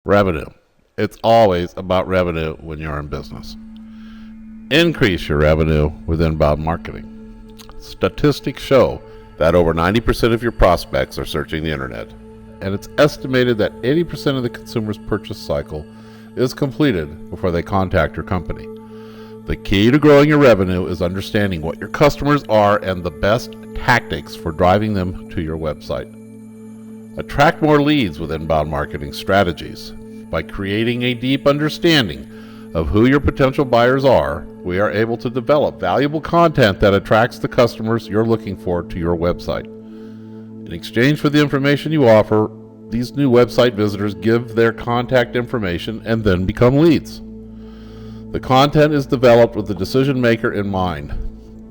Revenue. It's always about revenue when you're in business. Increase your revenue with inbound marketing. Statistics show that over 90% of your prospects are searching the internet, and it's estimated that 80% of the consumer's purchase cycle is completed before they contact your company. The key to growing your revenue is understanding what your customers are and the best tactics for driving them to your website. Attract more leads with inbound marketing strategies. By creating a deep understanding of who your potential buyers are, we are able to develop valuable content that attracts the customers you're looking for to your website. In exchange for the information you offer, these new website visitors give their contact information and then become leads. The content is developed with the decision maker in mind,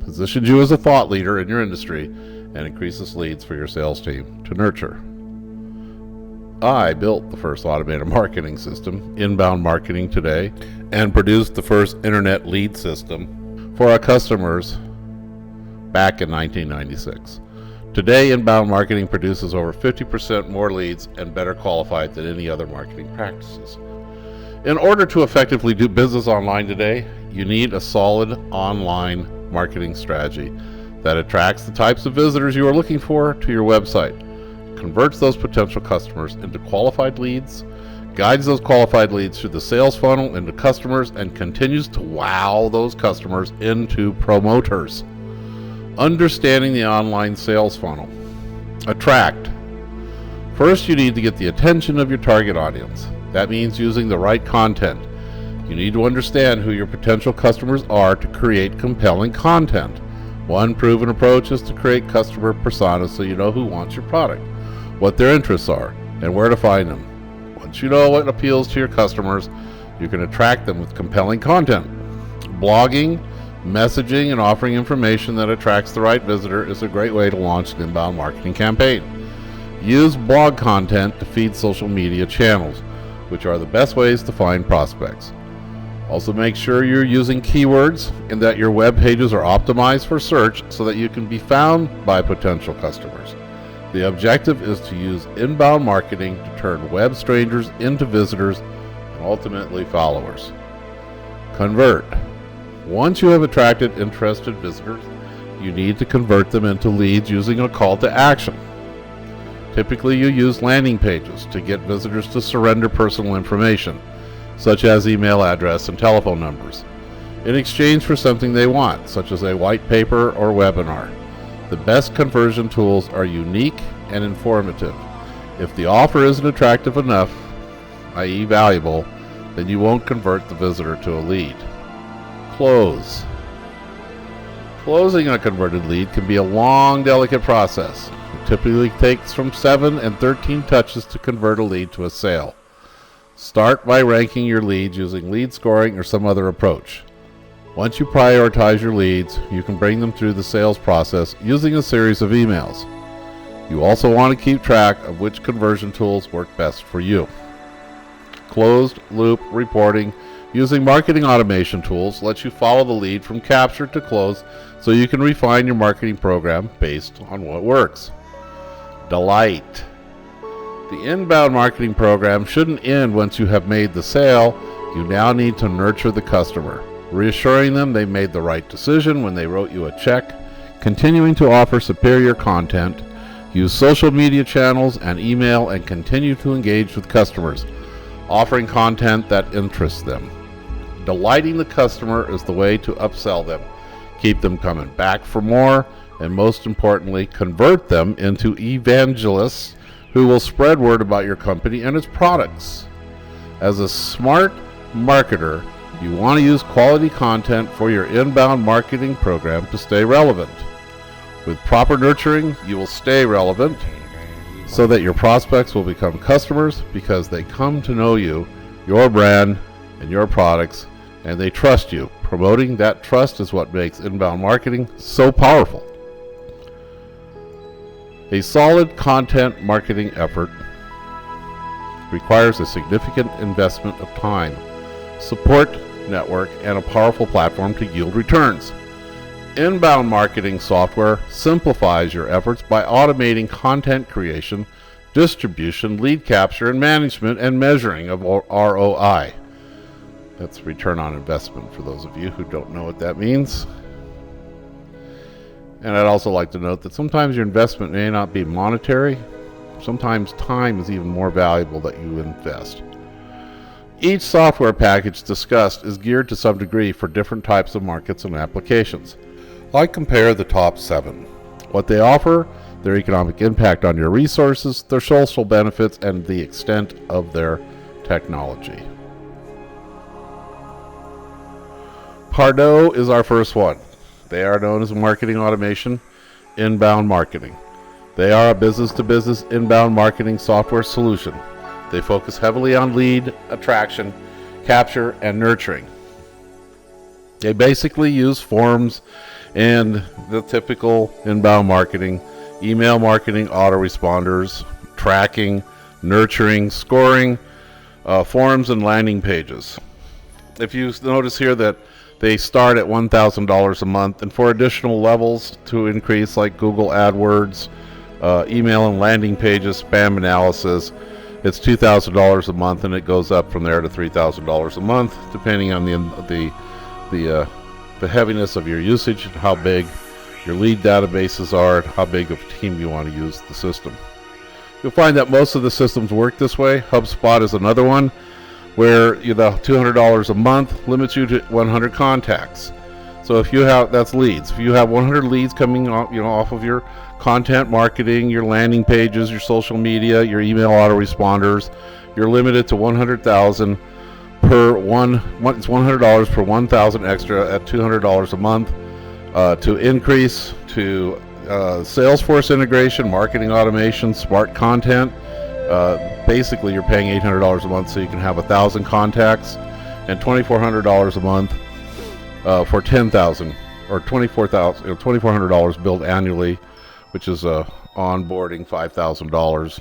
positions you as a thought leader in your industry, and increases leads for your sales team to nurture. I built the first automated marketing system, Inbound Marketing Today, and produced the first internet lead system for our customers back in 1996. Today, inbound marketing produces over 50% more leads and better qualified than any other marketing practices. In order to effectively do business online today, you need a solid online marketing strategy that attracts the types of visitors you are looking for to your website, converts those potential customers into qualified leads, guides those qualified leads through the sales funnel into customers, and continues to wow those customers into promoters. Understanding the online sales funnel. Attract. First, you need to get the attention of your target audience. That means using the right content. You need to understand who your potential customers are to create compelling content. One proven approach is to create customer personas so you know who wants your product, what their interests are, and where to find them. Once you know what appeals to your customers, you can attract them with compelling content. Blogging, messaging, and offering information that attracts the right visitor is a great way to launch an inbound marketing campaign. Use blog content to feed social media channels, which are the best ways to find prospects. Also, make sure you're using keywords and that your web pages are optimized for search so that you can be found by potential customers. The objective is to use inbound marketing to turn web strangers into visitors and ultimately followers. Convert. Once you have attracted interested visitors, you need to convert them into leads using a call to action. Typically, you use landing pages to get visitors to surrender personal information, such as email address and telephone numbers, in exchange for something they want, such as a white paper or webinar. The best conversion tools are unique and informative. If the offer isn't attractive enough, i.e. valuable, then you won't convert the visitor to a lead. Close. Closing a converted lead can be a long, delicate process. It typically takes from 7 and 13 touches to convert a lead to a sale. Start by ranking your leads using lead scoring or some other approach. Once you prioritize your leads, you can bring them through the sales process using a series of emails. You also want to keep track of which conversion tools work best for you. Closed loop reporting using marketing automation tools lets you follow the lead from capture to close so you can refine your marketing program based on what works. Delight. The inbound marketing program shouldn't end once you have made the sale. You now need to nurture the customer, reassuring them they made the right decision when they wrote you a check, continuing to offer superior content, use social media channels and email, and continue to engage with customers, offering content that interests them. Delighting the customer is the way to upsell them, keep them coming back for more, and most importantly, convert them into evangelists who will spread word about your company and its products. As a smart marketer, you want to use quality content for your inbound marketing program to stay relevant. With proper nurturing, you will stay relevant so that your prospects will become customers because they come to know you, your brand, and your products, and they trust you. Promoting that trust is what makes inbound marketing so powerful. A solid content marketing effort requires a significant investment of time, support network, and a powerful platform to yield returns. Inbound marketing software simplifies your efforts by automating content creation distribution, lead capture, and management and measuring of ROI. That's return on investment for those of you who don't know what that means. And I'd also like to note that sometimes your investment may not be monetary. Sometimes time is even more valuable that you invest. Each software package discussed is geared to some degree for different types of markets and applications. I compare the top 7. What they offer, their economic impact on your resources, their social benefits, and the extent of their technology. Pardot is our first one. They are known as marketing automation, inbound marketing. They are a business-to-business inbound marketing software solution. They focus heavily on lead attraction, capture, and nurturing. They basically use forms and the typical inbound marketing, email marketing, autoresponders, tracking, nurturing, scoring, forums, and landing pages. If you notice here that they start at $1,000 a month, and for additional levels to increase, like Google AdWords, email and landing pages, spam analysis, it's $2,000 a month, and it goes up from there to $3,000 a month, depending on the heaviness of your usage and how big your lead databases are, and how big of a team you want to use the system. You'll find that most of the systems work this way. HubSpot is another one, where the $200 a month limits you to 100 contacts. So if you have, that's leads. If you have 100 leads coming off of your content marketing, your landing pages, your social media, your email autoresponders, you're limited to 100,000 per one. It's $100 per 1,000 extra at $200 a month. To increase to Salesforce integration, marketing automation, smart content. Basically, you're paying $800 a month so you can have 1,000 contacts, and $2,400 a month for 10,000, or $2,400 billed annually, which is onboarding $5,000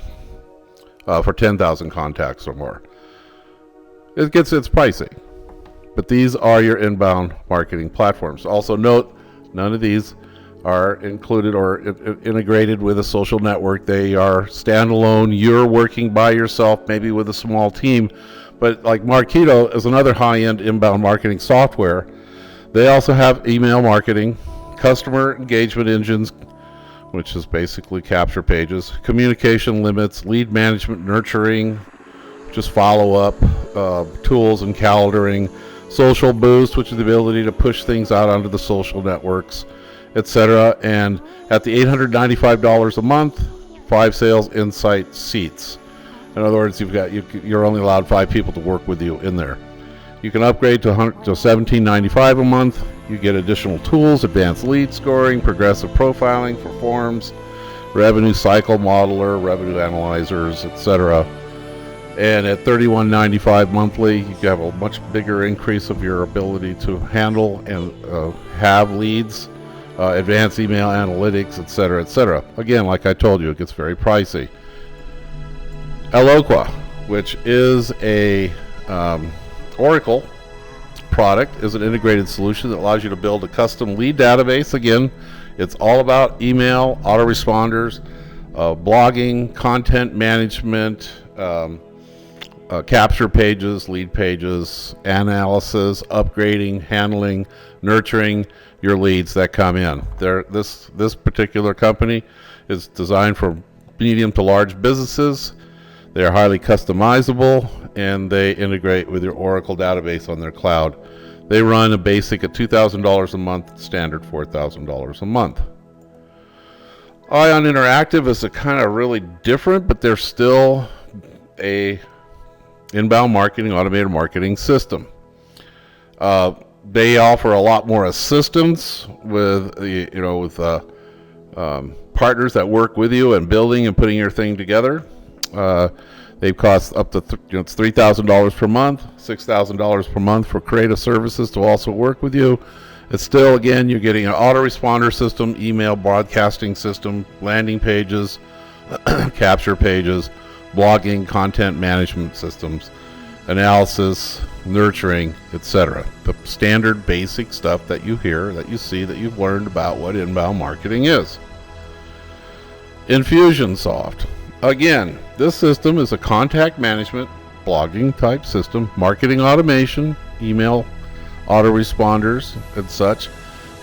for 10,000 contacts or more. It's pricey, but these are your inbound marketing platforms. Also note, none of these are included or integrated with a social network. They are standalone. You're working by yourself, maybe with a small team. But like Marketo is another high-end inbound marketing software. They also have email marketing, customer engagement engines, which is basically capture pages, communication limits, lead management, nurturing, just follow-up, tools and calendaring, social boost, which is the ability to push things out onto the social networks, etc. And at the $895 a month, 5 sales insight seats. In other words, you're only allowed 5 people to work with you in there. You can upgrade to $17.95 a month. You get additional tools, advanced lead scoring, progressive profiling for forms, revenue cycle modeler, revenue analyzers, etc. And at $31.95 monthly, you have a much bigger increase of your ability to handle and have leads, advanced email analytics, etc., etc. Again, like I told you, it gets very pricey. Eloqua, which is a Oracle product, is an integrated solution that allows you to build a custom lead database. Again, it's all about email, autoresponders, blogging, content management, capture pages, lead pages, analysis, upgrading, handling, nurturing your leads that come in. This particular company is designed for medium to large businesses. They are highly customizable, and they integrate with your Oracle database on their cloud. They run a basic at $2,000 a month, standard $4,000 a month. Ion Interactive is a kind of really different, but they're still a inbound marketing, automated marketing system. They offer a lot more assistance with partners that work with you and building and putting your thing together. They cost up to it's $3,000 per month, $6,000 per month for creative services to also work with you. It's still, again, you're getting an autoresponder system, email broadcasting system, landing pages, capture pages, blogging, content management systems, analysis, nurturing, etc. The standard basic stuff that you hear, that you see, that you've learned about what inbound marketing is. Infusionsoft Again, this system is a contact management blogging type system, marketing automation, email autoresponders and such.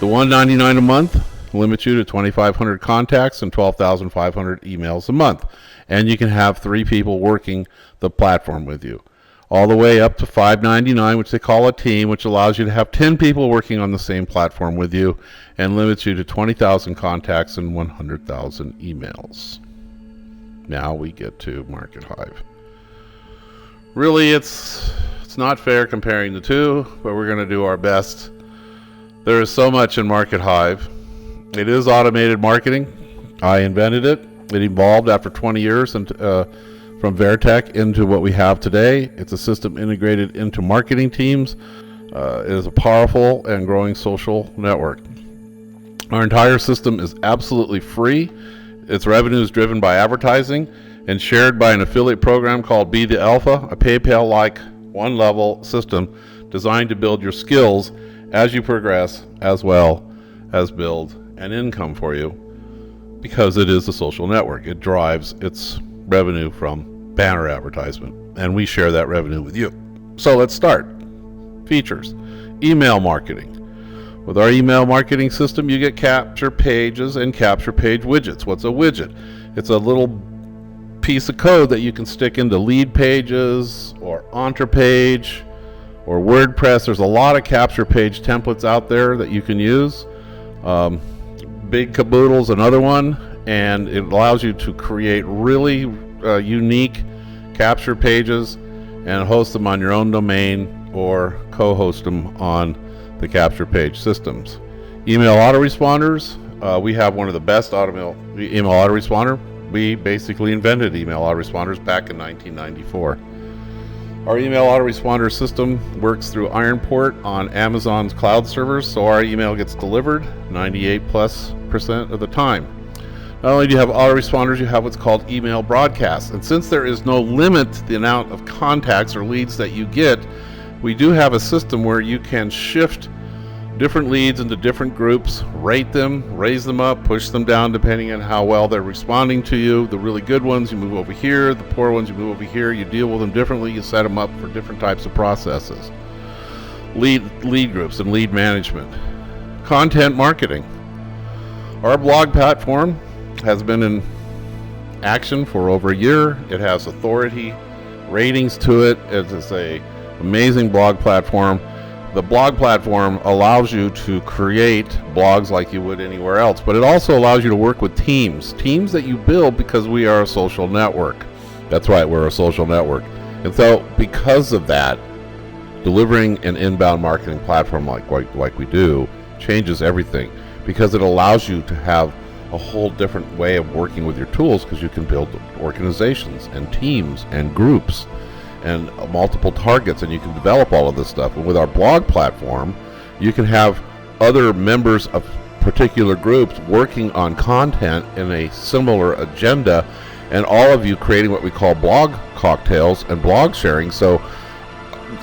The $199 a month limits you to 2,500 contacts and 12,500 emails a month. And you can have 3 people working the platform with you. All the way up to $599, which they call a team, which allows you to have 10 people working on the same platform with you and limits you to 20,000 contacts and 100,000 emails. Now we get to Market Hive. Really, it's not fair comparing the two, but we're going to do our best. There is so much in Market Hive. It is automated marketing. I invented it. It evolved after 20 years and from Veritech into what we have today. It's a system integrated into marketing teams. It is a powerful and growing social network. Our entire system is absolutely free. Its revenue is driven by advertising and shared by an affiliate program called Be the Alpha, a PayPal-like one-level system designed to build your skills as you progress, as well as build an income for you, because it is a social network. It drives its revenue from banner advertisement, and we share that revenue with you. So let's start. Features. Email marketing. With our email marketing system, you get capture pages and capture page widgets. What's a widget? It's a little piece of code that you can stick into lead pages or Entrepage or WordPress. There's a lot of capture page templates out there that you can use. Big Caboodle's another one, and it allows you to create really unique capture pages and host them on your own domain or co-host them on the capture page systems. Email autoresponders. We have one of the best email autoresponder. We basically invented email autoresponders back in 1994. Our email autoresponder system works through Ironport on Amazon's cloud servers, so our email gets delivered 98+% of the time. Not only do you have autoresponders, you have what's called email broadcasts. And since there is no limit to the amount of contacts or leads that you get, we do have a system where you can shift different leads into different groups, rate them, raise them up, push them down depending on how well they're responding to you. The really good ones you move over here, the poor ones you move over here. You deal with them differently, you set them up for different types of processes. Lead groups and lead management. Content marketing. Our blog platform has been in action for over a year. It has authority ratings to it. It's an amazing blog platform. The blog platform allows you to create blogs like you would anywhere else, but it also allows you to work with teams that you build because we are a social network. That's right, we're a social network. And so because of that, delivering an inbound marketing platform like we do changes everything, because it allows you to have a whole different way of working with your tools, because you can build organizations and teams and groups and multiple targets, and you can develop all of this stuff. And with our blog platform, you can have other members of particular groups working on content in a similar agenda, and all of you creating what we call blog cocktails and blog sharing. So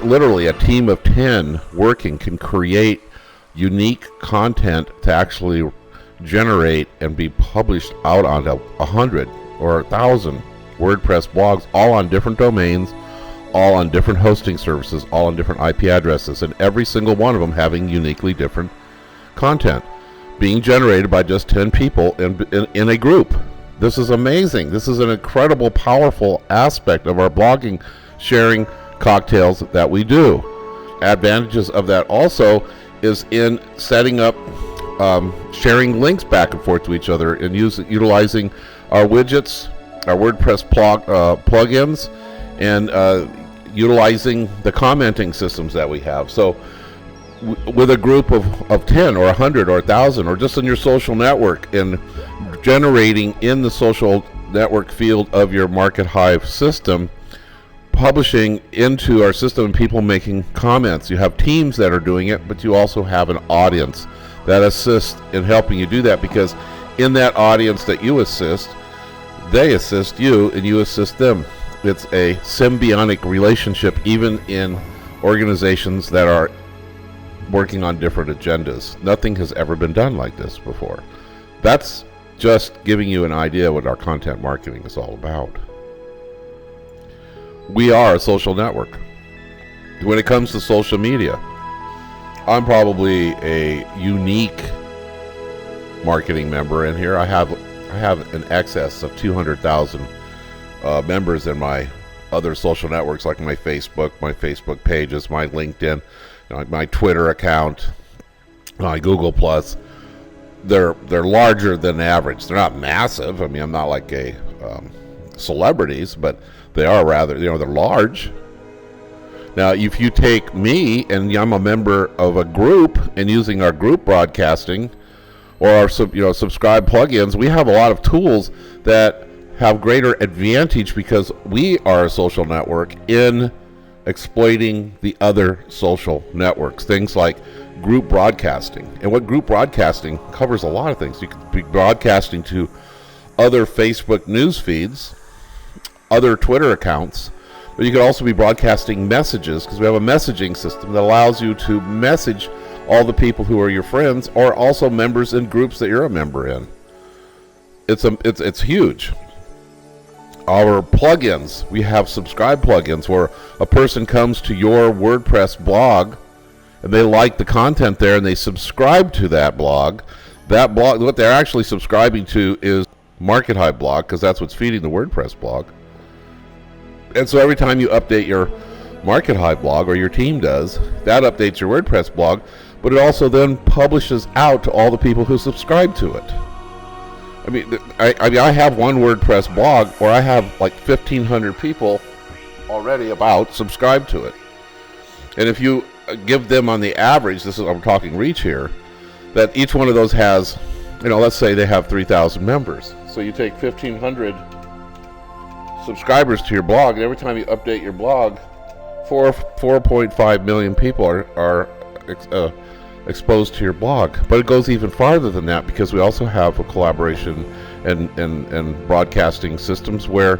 literally a team of 10 working can create unique content to actually generate and be published out on 100 or 1,000 WordPress blogs, all on different domains, all on different hosting services, all on different IP addresses, and every single one of them having uniquely different content being generated by just 10 people in a group. This is amazing. This is an incredible, powerful aspect of our blogging sharing cocktails that we do. Advantages of that also is in setting up sharing links back and forth to each other and utilizing our widgets, our WordPress plugins, and utilizing the commenting systems that we have. So with a group of 10 or 100 or 1,000, or just in your social network, and generating in the social network field of your Market Hive system, publishing into our system and people making comments. You have teams that are doing it, but you also have an audience that assists in helping you do that, because in that audience that you assist, they assist you and you assist them. It's a symbiotic relationship, even in organizations that are working on different agendas. Nothing has ever been done like this before. That's just giving you an idea what our content marketing is all about. We are a social network. When it comes to social media, I'm probably a unique marketing member in here. I have an excess of 200,000 members in my other social networks, like my Facebook pages, my LinkedIn, my Twitter account, my Google Plus. They're larger than average. They're not massive. I mean, I'm not like a celebrities, but they are rather, they're large. Now, if you take me and I'm a member of a group and using our group broadcasting or our subscribe plugins, we have a lot of tools that have greater advantage because we are a social network in exploiting the other social networks. Things like group broadcasting. And what group broadcasting covers a lot of things. You could be broadcasting to other Facebook news feeds, other Twitter accounts, but you could also be broadcasting messages because we have a messaging system that allows you to message all the people who are your friends or also members in groups that you're a member in. It's huge. Our plugins, we have subscribe plugins where a person comes to your WordPress blog and they like the content there and they subscribe to that blog. That blog, what they're actually subscribing to is Market Hive blog because that's what's feeding the WordPress blog. And so every time you update your Market Hive blog, or your team does, that updates your WordPress blog, but it also then publishes out to all the people who subscribe to it. I mean, I have one WordPress blog where I have like 1,500 people already subscribed to it. And if you give them on the average, I'm talking reach here, that each one of those has, let's say they have 3,000 members. So you take 1,500 subscribers to your blog, and every time you update your blog, 4.5 million people are exposed to your blog. But it goes even farther than that because we also have a collaboration and broadcasting systems where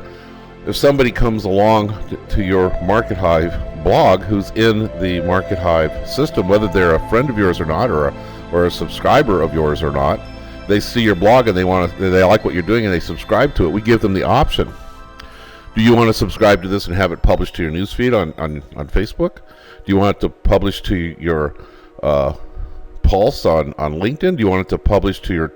if somebody comes along to your Market Hive blog who's in the Market Hive system, whether they're a friend of yours or not, or a subscriber of yours or not, they see your blog and they like what you're doing and they subscribe to it. We give them the option. Do you want to subscribe to this and have it published to your newsfeed on Facebook? Do you want it to publish to your Pulse on LinkedIn? Do you want it to publish to your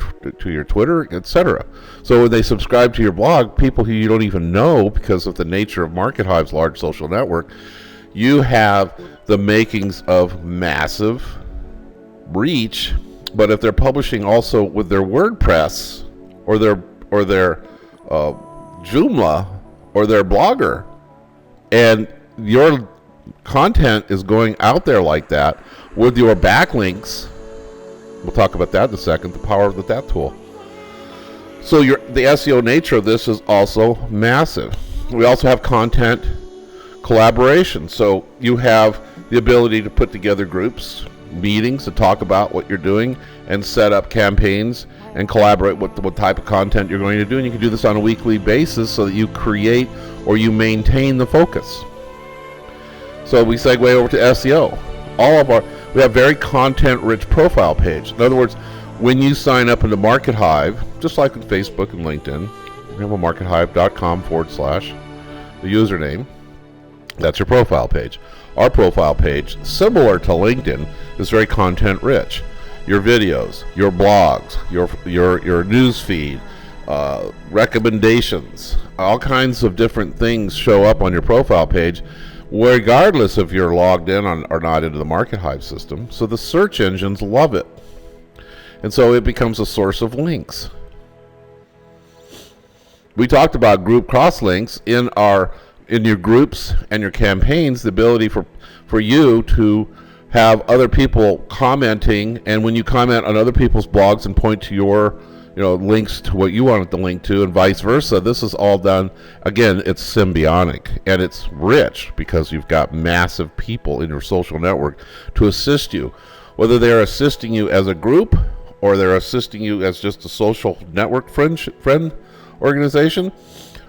Twitter, etc.? So when they subscribe to your blog, people who you don't even know because of the nature of Market Hive's large social network, you have the makings of massive reach. But if they're publishing also with their WordPress or their Joomla or their Blogger, and your content is going out there like that with your backlinks, we'll talk about that in a second, the power of that tool. So the SEO nature of this is also massive. We also have content collaboration. So you have the ability to put together groups, meetings to talk about what you're doing and set up campaigns and collaborate with what type of content you're going to do. And you can do this on a weekly basis so that you create or you maintain the focus. So we segue over to SEO. We have very content-rich profile page. In other words, when you sign up into Market Hive, just like on Facebook and LinkedIn, you have a markethive.com / the username. That's your profile page. Our profile page, similar to LinkedIn, is very content-rich. Your videos, your blogs, your news feed, recommendations, all kinds of different things show up on your profile page, regardless if you're logged in or not into the Market Hive system. So the search engines love it. And so it becomes a source of links. We talked about group cross-links in your groups and your campaigns, the ability for you to have other people commenting, and when you comment on other people's blogs and point to your links to what you want it to link to and vice versa. This is all done, again, it's symbiotic and it's rich because you've got massive people in your social network to assist you, whether they're assisting you as a group or they're assisting you as just a social network friend organization,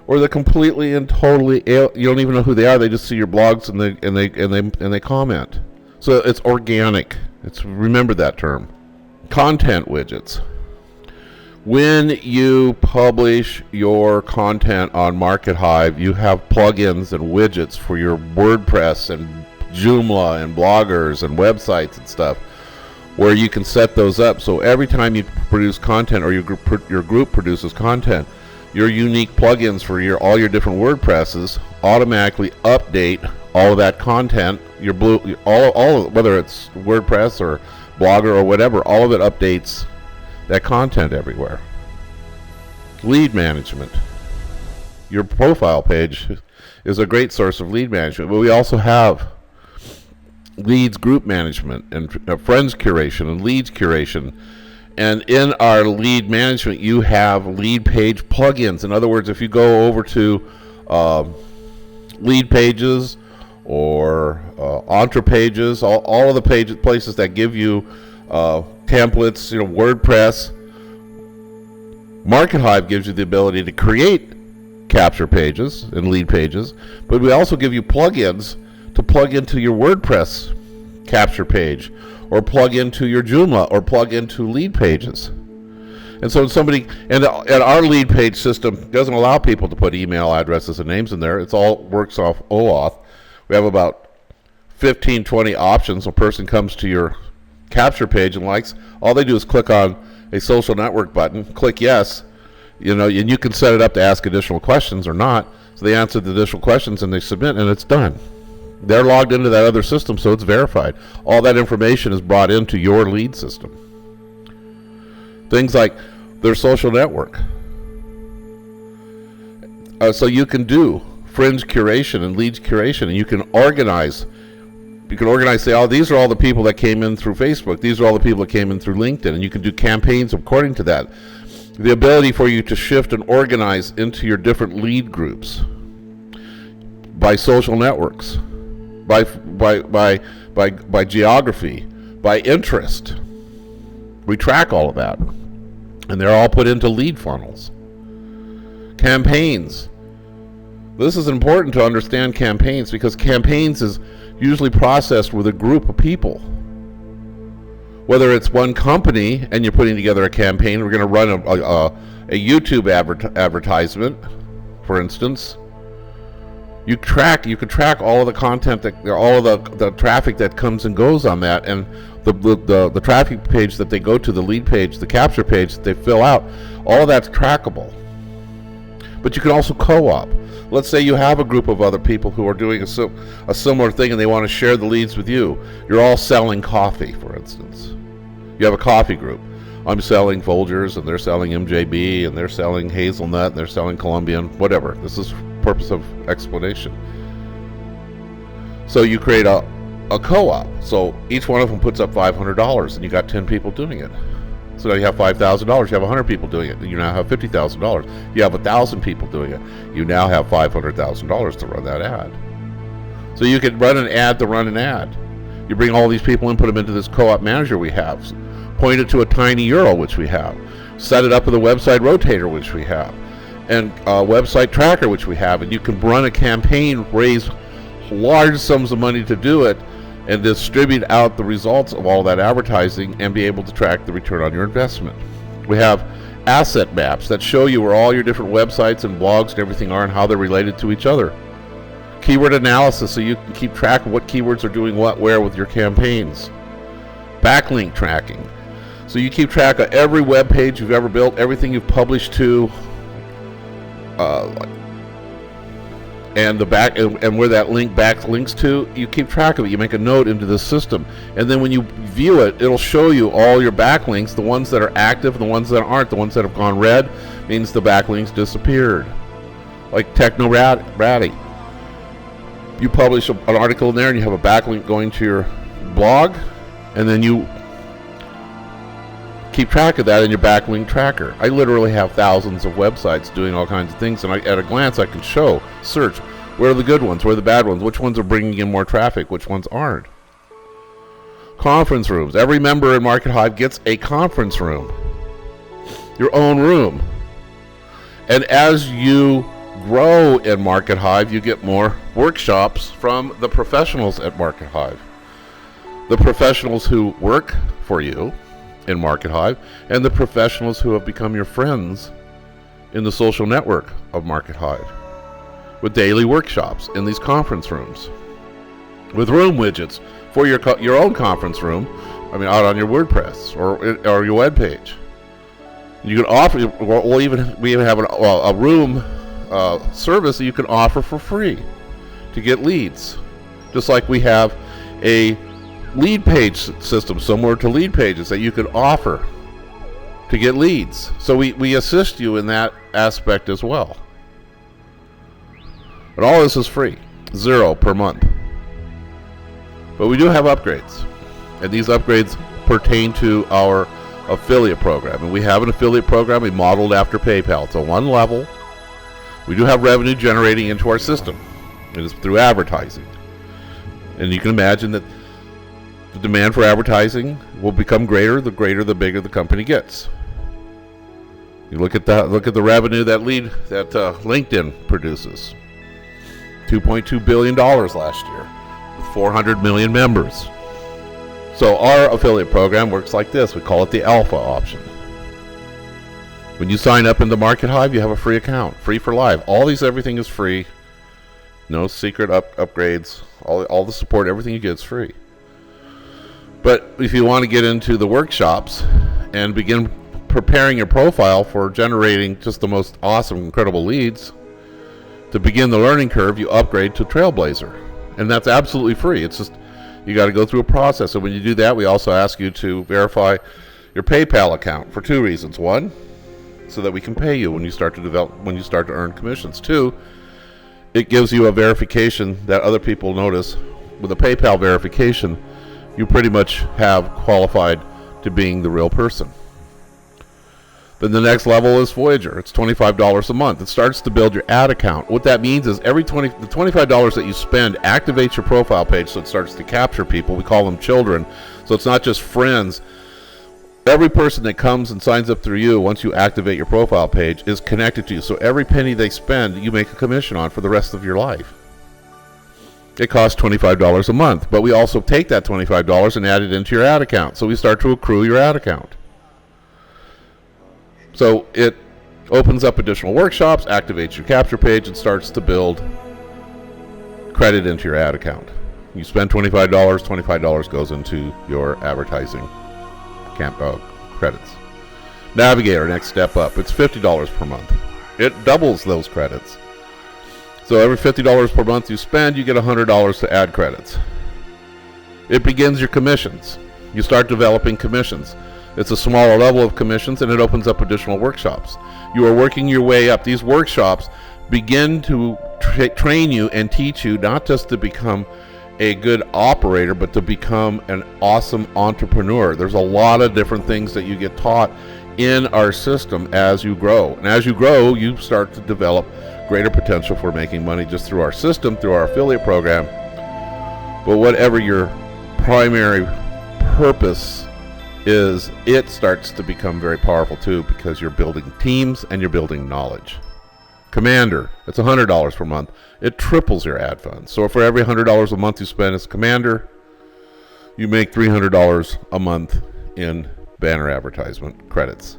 or they're completely and totally you don't even know who they are. They just see your blogs and they comment. So it's organic. Remember that term. Content widgets. When you publish your content on Market Hive, you have plugins and widgets for your WordPress and Joomla and bloggers and websites and stuff, where you can set those up. So every time you produce content, or your group produces content, your unique plugins for all your different WordPresses automatically update all of that content. All whether it's WordPress or Blogger or whatever, all of it updates that content everywhere. Lead management. Your profile page is a great source of lead management, but we also have leads group management and friends curation and leads curation. And in our lead management, you have lead page plugins. In other words, if you go over to lead pages or Entre Pages, all of the places that give you templates, WordPress, Market Hive gives you the ability to create capture pages and lead pages, but we also give you plugins to plug into your WordPress capture page, or plug into your Joomla, or plug into lead pages. And so and our lead page system doesn't allow people to put email addresses and names in there. It's all works off OAuth. We have about 15, 20 options. A person comes to your capture page and likes, all they do is click on a social network button, click yes, and you can set it up to ask additional questions or not. So they answer the additional questions and they submit, and it's done. They're logged into that other system, so it's verified. All that information is brought into your lead system. Things like their social network. So you can do fringe curation and leads curation, and you can organize. Say, oh, these are all the people that came in through Facebook. These are all the people that came in through LinkedIn, and you can do campaigns according to that. The ability for you to shift and organize into your different lead groups by social networks, by geography, by interest. We track all of that, and they're all put into lead funnels. Campaigns. This is important to understand campaigns, because campaigns is usually processed with a group of people. Whether it's one company and you're putting together a campaign, we're going to run a YouTube advertisement, for instance. You can track all of the content, all of the traffic that comes and goes on that, and the traffic page that they go to, the lead page, the capture page that they fill out, all of that's trackable. But you can also co-op. Let's say you have a group of other people who are doing a similar thing, and they want to share the leads with you. You're all selling coffee, for instance. You have a coffee group. I'm selling Folgers, and they're selling MJB, and they're selling Hazelnut, and they're selling Colombian, whatever. This is purpose of explanation. So you create a co-op. So each one of them puts up $500, and you got 10 people doing it. So now you have $5,000. You have 100 people doing it. You now have $50,000. You have 1,000 people doing it. You now have $500,000 to run that ad. So you can run an ad to run an ad. You bring all these people and put them into this co-op manager we have. Point it to a tiny URL, which we have. Set it up with a website rotator, which we have. And a website tracker, which we have. And you can run a campaign, raise large sums of money to do it, and distribute out the results of all that advertising and be able to track the return on your investment. We have asset maps that show you where all your different websites and blogs and everything are and how they're related to each other. Keyword analysis, so you can keep track of what keywords are doing what where with your campaigns. Backlink tracking, so you keep track of every web page you've ever built, everything you've published to, and the back and where that link backlinks to, you keep track of it. You make a note into the system, and then when you view it, it'll show you all your backlinks, the ones that are active, the ones that aren't. The ones that have gone red means the backlinks disappeared. Like Techno Ratty, you publish an article in there, and you have a backlink going to your blog, and then you keep track of that in your backlink tracker. I literally have thousands of websites doing all kinds of things, and at a glance I can search where are the good ones, where are the bad ones, which ones are bringing in more traffic, which ones aren't. Conference rooms. Every member in Market Hive gets a conference room, your own room. And as you grow in Market Hive, you get more workshops from the professionals at Market Hive. The professionals who work for you in Market Hive and the professionals who have become your friends in the social network of Market Hive, with daily workshops in these conference rooms, with room widgets for your own conference room, out on your WordPress or your web page. You can offer, we even have a room service that you can offer for free to get leads, just like we have a lead page system similar to Lead Pages that you could offer to get leads. So we assist you in that aspect as well. But all this is free, $0 per month. But we do have upgrades, and these upgrades pertain to our affiliate program. And we have an affiliate program we modeled after PayPal. It's a one level. We do have revenue generating into our system. It is through advertising. And you can imagine that the demand for advertising will become greater the bigger the company gets. You look at the revenue that LinkedIn produces. $2.2 billion last year with 400 million members. So our affiliate program works like this. We call it the Alpha option. When you sign up in the Market Hive, you have a free account, free for life. Everything is free. No secret upgrades. All the support, everything you get is free. But if you want to get into the workshops and begin preparing your profile for generating just the most awesome, incredible leads, to begin the learning curve, you upgrade to Trailblazer. And that's absolutely free. It's just, you got to go through a process. And when you do that, we also ask you to verify your PayPal account for two reasons. One, so that we can pay you when you start to earn commissions. Two, it gives you a verification that other people notice. With a PayPal verification, you pretty much have qualified to being the real person. Then the next level is Voyager. It's $25 a month. It starts to build your ad account. What that means is the $25 that you spend activates your profile page, so it starts to capture people. We call them children. So it's not just friends. Every person that comes and signs up through you, once you activate your profile page, is connected to you. So every penny they spend, you make a commission on for the rest of your life. It costs $25 a month, but we also take that $25 and add it into your ad account. So we start to accrue your ad account. So it opens up additional workshops, activates your capture page, and starts to build credit into your ad account. You spend $25, $25 goes into your advertising credits. Navigator, next step up. It's $50 per month. It doubles those credits. So every $50 per month you spend, you get $100 to ad credits. It begins your commissions. You start developing commissions. It's a smaller level of commissions, and it opens up additional workshops. You are working your way up. These workshops begin to train you and teach you not just to become a good operator, but to become an awesome entrepreneur. There's a lot of different things that you get taught in our system as you grow. And as you grow, you start to develop greater potential for making money just through our system, through our affiliate program. But whatever your primary purpose is, it starts to become very powerful too, because you're building teams and you're building knowledge. Commander, it's $100 per month. It triples your ad funds. So for every $100 a month you spend as Commander, you make $300 a month in banner advertisement credits.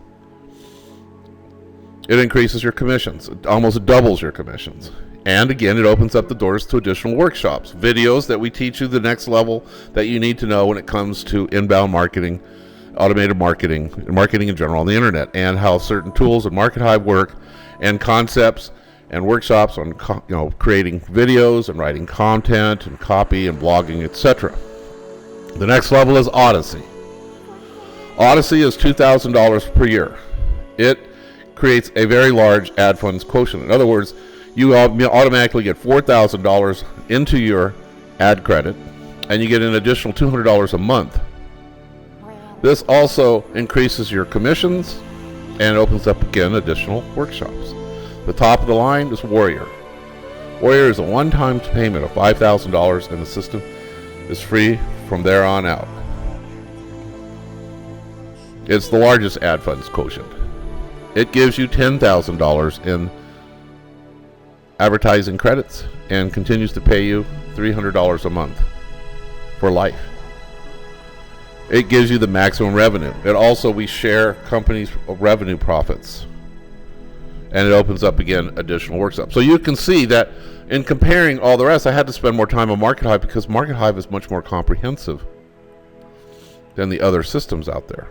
It increases your commissions. It almost doubles your commissions. And again, it opens up the doors to additional workshops, videos that we teach you the next level that you need to know when it comes to inbound marketing, automated marketing, and marketing in general on the internet, and how certain tools in Market Hive work, and concepts and workshops on creating videos and writing content and copy and blogging, etc. The next level is Odyssey. Odyssey is $2,000 per year. It creates a very large ad funds quotient. In other words, you automatically get $4,000 into your ad credit, and you get an additional $200 a month. This also increases your commissions and opens up again additional workshops. The top of the line is Warrior. Warrior is a one-time payment of $5,000, and the system is free from there on out. It's the largest ad funds quotient. It gives you $10,000 in advertising credits and continues to pay you $300 a month for life. It gives you the maximum revenue. It also, we share companies' revenue profits. And it opens up, again, additional work stuff. So you can see that in comparing all the rest, I had to spend more time on MarketHive because MarketHive is much more comprehensive than the other systems out there.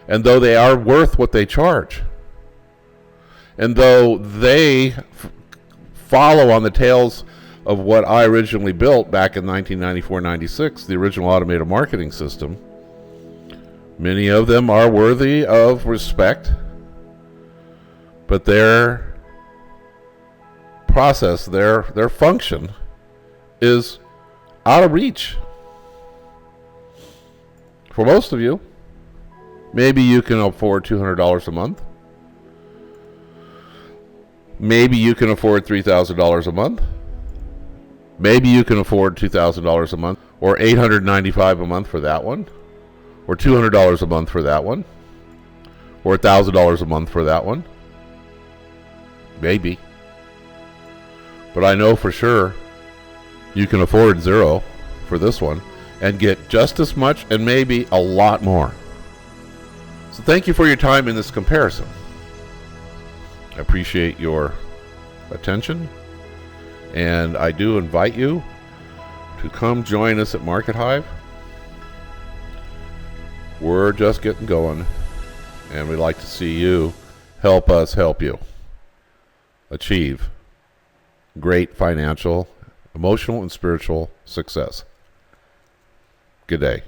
And though they are worth what they charge, and though they follow on the tails of what I originally built back in 1994-96, the original automated marketing system, many of them are worthy of respect, but their process, their function is out of reach for most of you. Maybe you can afford $200 a month. Maybe you can afford $3,000 a month. Maybe you can afford $2,000 a month, or $895 a month for that one, or $200 a month for that one, or $1,000 a month for that one. Maybe. But I know for sure you can afford zero for this one and get just as much and maybe a lot more. So thank you for your time in this comparison. I appreciate your attention, and I do invite you to come join us at MarketHive. We're just getting going, and we'd like to see you help us help you achieve great financial, emotional, and spiritual success. Good day.